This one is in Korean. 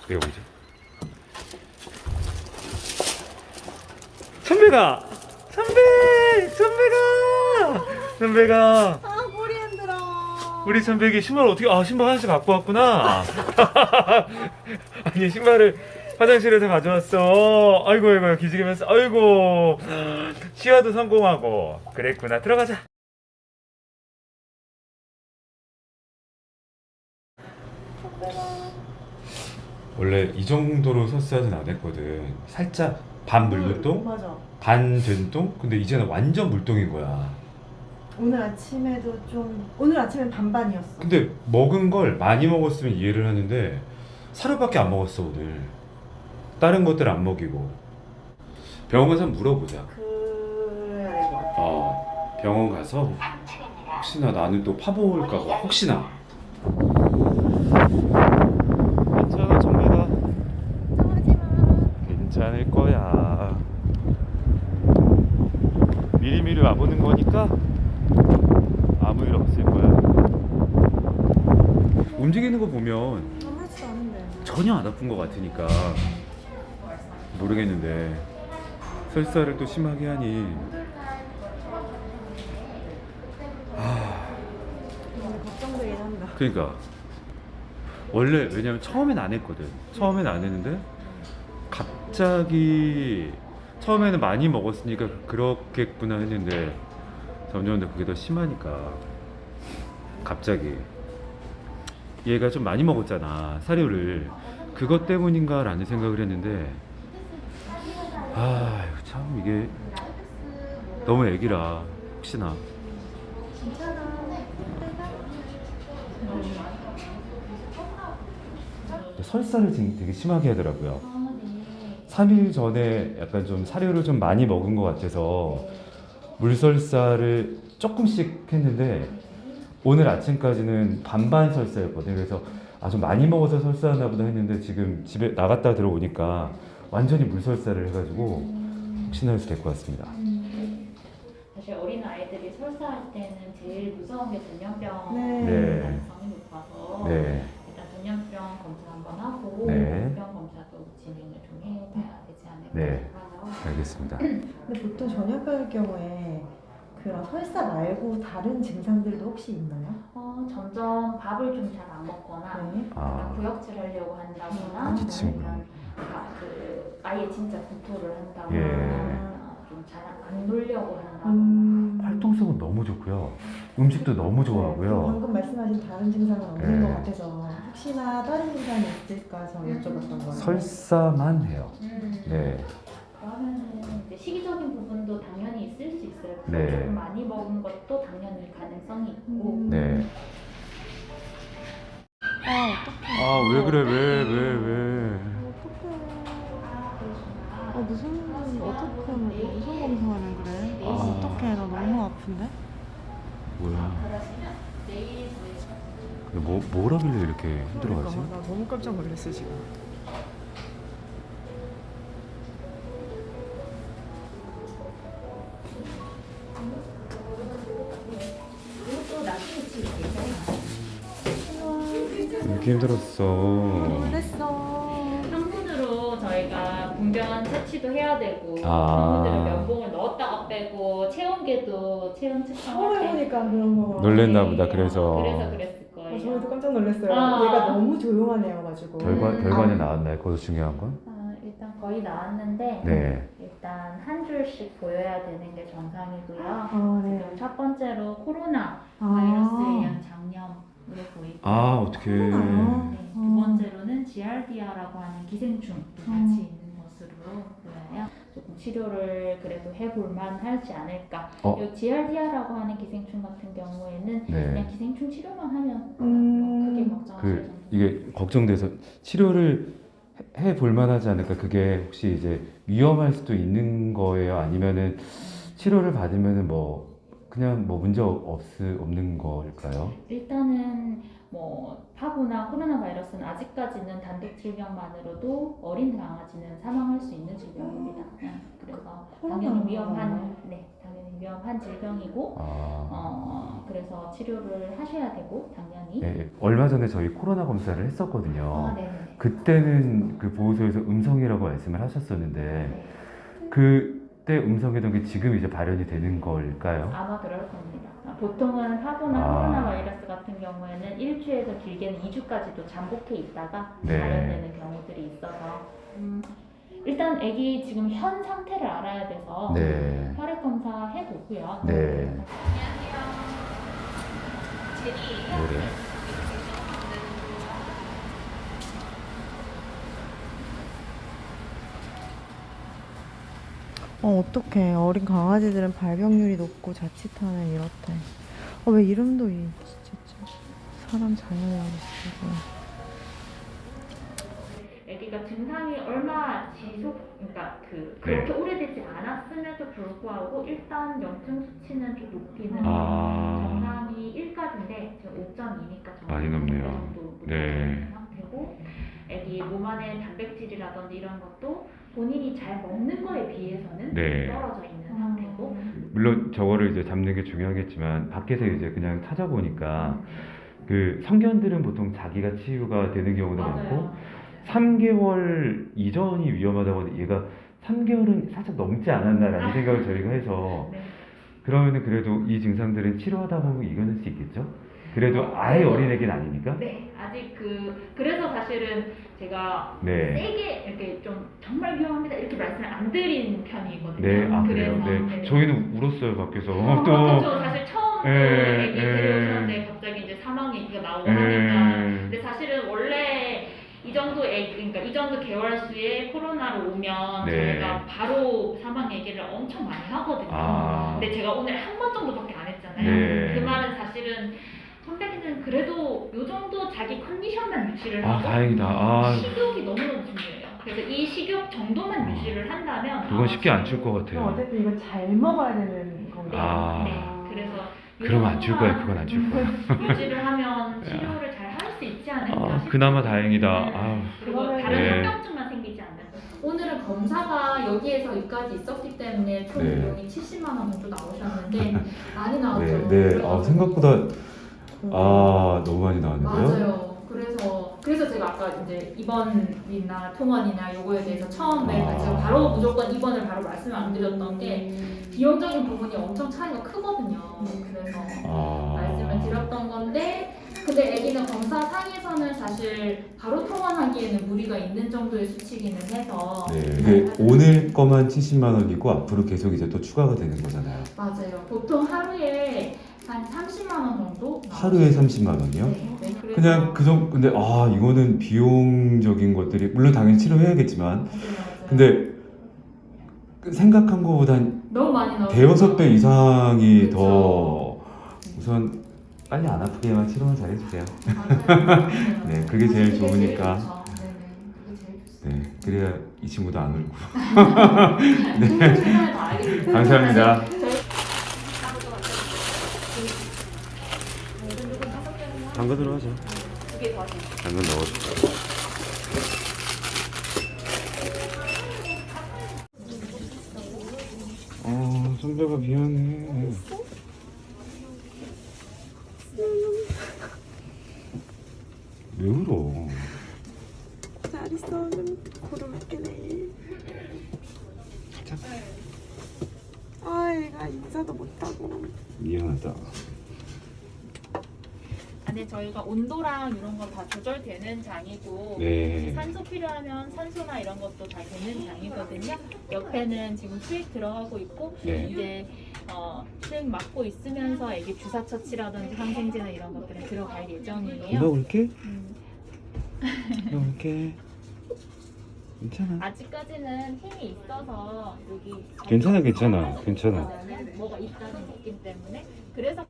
이거 뭐지? 천백아! 천백아! 아, 머리 흔들어. 우리 천백이 신발 어떻게, 신발 하나씩 갖고 왔구나. 아니, 신발을 화장실에서 가져왔어. 아이고, 기지개면서, 아이고. 시화도 성공하고. 그랬구나. 들어가자. 원래 이 정도로 설사는 안 했거든. 살짝 반 물똥, 맞아. 반 된똥. 근데 이제는 완전 물똥인 거야. 오늘 아침엔 반반이었어. 근데 먹은 걸 많이 먹었으면 이해를 하는데 사료밖에 안 먹었어 오늘. 다른 것들 안 먹이고. 병원 가서 물어보자. 그래야 될 것 같아. 병원 가서 혹시나 나는 또 파보올까 봐. 혹시나. 괜찮아 천백아. 괜찮을 거야. 미리미리 와보는 거니까 아무 일 없을 거야. 움직이는 거 보면 아무렇지도 않은데. 전혀 안 아픈 것 같으니까 모르겠는데 설사를 또 심하게 하니 걱정되긴 한다. 그러니까 원래 왜냐면 처음엔 안 했거든. 처음엔 안 했는데 갑자기 처음에는 많이 먹었으니까 그렇겠구나 했는데 점점 더 그게 더 심하니까 갑자기 얘가 좀 많이 먹었잖아 사료를. 그것 때문인가 라는 생각을 했는데 참 이게 너무 애기라 혹시나. 괜찮아. 설사를 되게 심하게 하더라고요. 3일 전에 약간 좀 사료를 좀 많이 먹은 것 같아서 물설사를 조금씩 했는데 오늘 아침까지는 반반 설사였거든요. 그래서 좀 많이 먹어서 설사하나 보다 했는데 지금 집에 나갔다 들어오니까 완전히 물설사를 해가지고 혹시나 해서 데리고 왔습니다. 사실 어린 아이들이 설사할 때는 제일 무서운 게 전염병 네. 가능성이 높아서 네. 일단 전염병 검사 한번 하고 네. 전염병 검사도 진행을 좀 해봐야 되지 않을까 네. 싶어서. 알겠습니다. 근데 보통 전염병일 경우에 그런 설사 말고 다른 증상들도 혹시 있나요? 점점 밥을 좀 잘 안 먹거나 네. 구역질 하려고 한다거나 지치고. 아니면 아예 진짜 구토를 한다거나 예. 좀 잘 안 놀려고 한다거나 활동성은 너무 좋고요. 음식도 너무 좋아하고요. 방금 말씀하신 다른 증상은 없는 네. 것 같아서 혹시나 다른 증상이 있을까 해서 여쭤봤던 거예요. 설사만 해요. 네. 그러면은 이제 시기적인 부분도 당연히 있을 수 있어요. 네. 조금 많이 먹은 것도 당연히 가능성이 있고. 네. 어떡해. 왜 그래? 왜? 어떡해. 무슨 검사를 그래? 어떡해. 나 너무 아픈데? 뭐야? 근데 뭐라길래 이렇게 힘들어하지? 나 너무 깜짝 놀랐어 지금. 이것도 나중에 치료 되잖아요. 이렇게 힘들었어. 놀랬어. 항문으로 저희가 분변 채취도 해야 되고 아. 항문으로 면봉을 넣었다가 빼고 체온계도 체온 측정할 처음 때 해보니까 그런 거. 놀랬나 보다. 그래서 그랬을 거예요. 저희도 깜짝 놀랐어요. 아. 얘가 너무 조용한 애여가지고. 결과는 나왔나요? 그것도 중요한 건? 일단 거의 나왔는데 네. 일단 한 줄씩 보여야 되는 게 정상이고요. 네. 지금 첫 번째로 코로나 바이러스에 의한 장염으로 보이고 어떻게? 네, 두 번째로는 지알디아라고 하는 기생충도 같이 있는 것으로 보여요. 조금 치료를 그래도 해볼만 하지 않을까. 이 지알디아라고 하는 기생충 같은 경우에는 네. 그냥 기생충 치료만 하면 크게 걱정하실 정도. 이게 걱정돼서 치료를 해볼 만하지 않을까? 그게 혹시 이제 위험할 수도 있는 거예요? 아니면은 치료를 받으면은 그냥 문제 없는 걸까요? 일단은 파고나 코로나 바이러스는 아직까지는 단독 질병만으로도 어린 강아지는 사망할 수 있는 질병입니다. 그래서 당연히 위험한 질병이고 그래서 치료를 하셔야 되고 당연히. 네, 얼마 전에 저희 코로나 검사를 했었거든요. 네네. 그때는 그 보호소에서 음성이라고 말씀을 하셨었는데 그때 음성이던 게 지금 이제 발현이 되는 걸까요? 아마 그럴 겁니다. 보통은 사고나 코로나 바이러스 같은 경우에는 1주에서 길게는 2주까지도 잠복해 있다가 네. 발현되는 경우들이 있어서 일단 아기 지금 현 상태를 알아야 돼서 네. 혈액 검사 해보고요. 네. 안녕하세요. 뭐래? 어떡해. 어린 강아지들은 발병률이 높고 자칫하면 이렇대. 왜 이름도 진짜 사람 잘못하고 싶고. 아기가 증상이 얼마 그러니까 그렇게 오래되지 않았음에도 불구하고 일단 염증 수치는 좀 높이는 정상이 1까지인데 지금 5.2니까 많이 높네요. 정도 네. 상태고 아기 몸 안에 단백질이라든지 이런 것도 본인이 잘 먹는 거에 비해서는 네. 떨어져 있는 상태고 물론 저거를 이제 잡는 게 중요하겠지만 밖에서 이제 그냥 찾아보니까 그 성견들은 보통 자기가 치유가 되는 경우도 많고 3개월 이전이 위험하다고 하는데 얘가 3개월은 살짝 넘지 않았나라는 생각을 저희가 해서 네. 그러면은 그래도 이 증상들은 치료하다 보면 이겨낼 수 있겠죠? 그래도 아예 어린애기는 아니니까? 네, 아직 그래서 사실은 제가 네. 세게 이렇게 좀 정말 위험합니다 이렇게 말씀을 안 드린 편이거든요. 네, 그래요? 그래서, 네. 저희는 울었어요, 밖에서. 또. 그렇죠. 사실 처음 네, 애기 네. 데려오셨는데 갑자기 이제 사망 얘기가 나오고 하니까. 근데 사실은 원래 이 정도 그러니까 이 정도 개월 수에 코로나로 오면 네. 저희가 바로 사망 얘기를 엄청 많이 하거든요. 근데 제가 오늘 한 번 정도밖에 안 했잖아요. 네. 그 말은 사실은 천백이는 그래도 요 정도 자기 컨디션만 유지를 하고 다행이다. 식욕이 너무너무 중요해요. 그래서 이 식욕 정도만 유지를 한다면 그건 쉽게 안 줄 것 그럼 같아요. 어쨌든 이건 잘 먹어야 되는 건가요? 네. 그래서 그럼 안 줄 거야, 그건 안 줄 거야. 유지를 하면 치료를 잘 할 수 있지 않을까 싶어요. 그나마 다행이다. 그리고 그러면- 다른 네. 합병증만 생기지 않는. 오늘은 검사가 여기에서 여기까지 있었기 때문에 총 네. 비용이 70만 원 정도 나오셨는데 많이 나왔죠. 네. 그래서 생각보다 너무 많이 나왔는데요? 맞아요. 그래서 제가 아까 이제 입원이나 통원이나 요거에 대해서 처음에 제가 바로 무조건 입원을 바로 말씀을 안 드렸던 게 비용적인 부분이 엄청 차이가 크거든요. 그래서 말씀을 드렸던 건데 근데 아기는 검사상에서는 사실 바로 통원하기에는 무리가 있는 정도의 수치기는 해서 네. 오늘 거만 70만 원이고 앞으로 계속 이제 또 추가가 되는 거잖아요. 맞아요. 보통 하루에 한 30만 원 정도? 하루에 30만 원이요? 네, 그래서 그냥 그 정도. 근데 이거는 비용적인 것들이 물론 당연히 치료해야겠지만 맞아요. 근데 생각한 것보다 너무 많이 나오죠. 대여섯 배 이상이 그쵸. 더 우선 빨리 안 아프게만 치료만 잘 해주세요. 맞아요. 네, 그게 제일 그게 좋으니까. 좋죠. 네네, 그게 제일 좋습니다. 네, 그래야 이 친구도 안 울고. 최선을 다하겠습니다. 감사합니다. 당근으로 하죠. 2개 더 하세요. 당근 넣어줄까요? 선배가 미안해. 왜 울어? 잘 있어. 좀 고름할게 내일. 얘가 인사도 못하고. 미안하다. 안에 저희가 온도랑 이런 거 다 조절되는 장이고 네. 산소 필요하면 산소나 이런 것도 다 되는 장이거든요. 옆에는 지금 수액 들어가고 있고 네. 이제 수액 맞고 있으면서 애기 주사 처치라든지 항생제나 이런 것들은 들어갈 예정이에요. 올게? 너 올게. 괜찮아. 아직까지는 힘이 있어서 여기 괜찮아. 뭐가 있다는 느낌 때문에 그래서